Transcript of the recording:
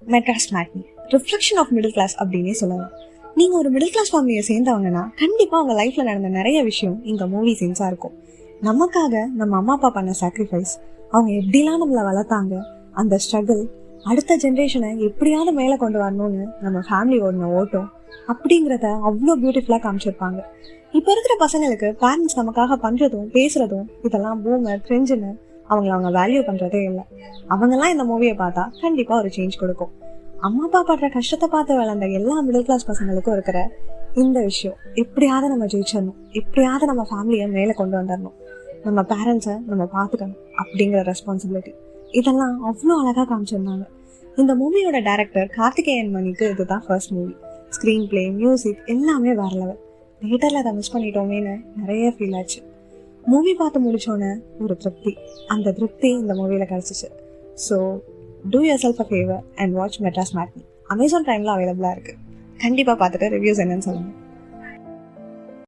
Madras matinee reflection of middle class அப்படின்னே சொல்லலாம். நீங்கள் ஒரு மிடில் கிளாஸ் ஃபேமிலியை சேர்ந்தவங்கன்னா கண்டிப்பாக உங்கள் லைஃப்பில் நடந்த நிறைய விஷயம் இங்கே மூவி சீன்ஸாக இருக்கும். நமக்காக நம்ம அம்மா அப்பா பண்ண சாக்ரிஃபைஸ், அவங்க எப்படிலாம் நம்மளை வளர்த்தாங்க, அந்த ஸ்ட்ரகிள், அடுத்த ஜென்ரேஷனை எப்படியாவது மேலே கொண்டு வரணும்னு நம்ம ஃபேமிலி ஓடின ஓட்டம் அப்படிங்கிறத அவ்வளோ பியூட்டிஃபுல்லாக காமிச்சிருப்பாங்க. இப்போ இருக்கிற பசங்களுக்கு பேரண்ட்ஸ் நமக்காக பண்ணுறதும் பேசுகிறதும் இதெல்லாம் பூமர் கிரிஞ்சுன்னு அவங்க வேல்யூ பண்ணுறதே இல்லை. அவங்கெல்லாம் இந்த மூவியை பார்த்தா கண்டிப்பாக ஒரு சேஞ்ச் கொடுக்கும். அம்மா அப்பா படுற கஷ்டத்தை பார்த்து வளர்ந்த எல்லா மிடில் கிளாஸ் பசங்களுக்கும் இருக்கிற இந்த விஷயம், எப்படியாவது நம்ம ஜெயிச்சிடணும், எப்படியாவது நம்ம ஃபேமிலியை மேலே கொண்டு வந்துடணும், நம்ம பேரண்ட்ஸை நம்ம பார்த்துக்கணும் அப்படிங்கிற ரெஸ்பான்சிபிலிட்டி, இதெல்லாம் அவ்வளோ அழகாக காமிச்சிருந்தாங்க. இந்த மூவியோட டைரக்டர் கார்த்திகேயன் மணிக்கு இதுதான் first movie. Screen play, music எல்லாமே வேற லெவல். தியேட்டரில் அதை மிஸ் பண்ணிட்டோமேன்னு நிறைய ஃபீல் ஆச்சு. மூவி பார்த்து முடிச்சோன்னே ஒரு திருப்தி, அந்த திருப்தி இந்த மூவியில் கிடச்சிச்சு. So do yourself a favour and watch Madras matinee. Amazon ப்ரைமில் அவைலபிளாக இருக்குது. கண்டிப்பாக பார்த்துட்டு ரிவ்யூஸ் என்னன்னு சொல்லுங்கள்.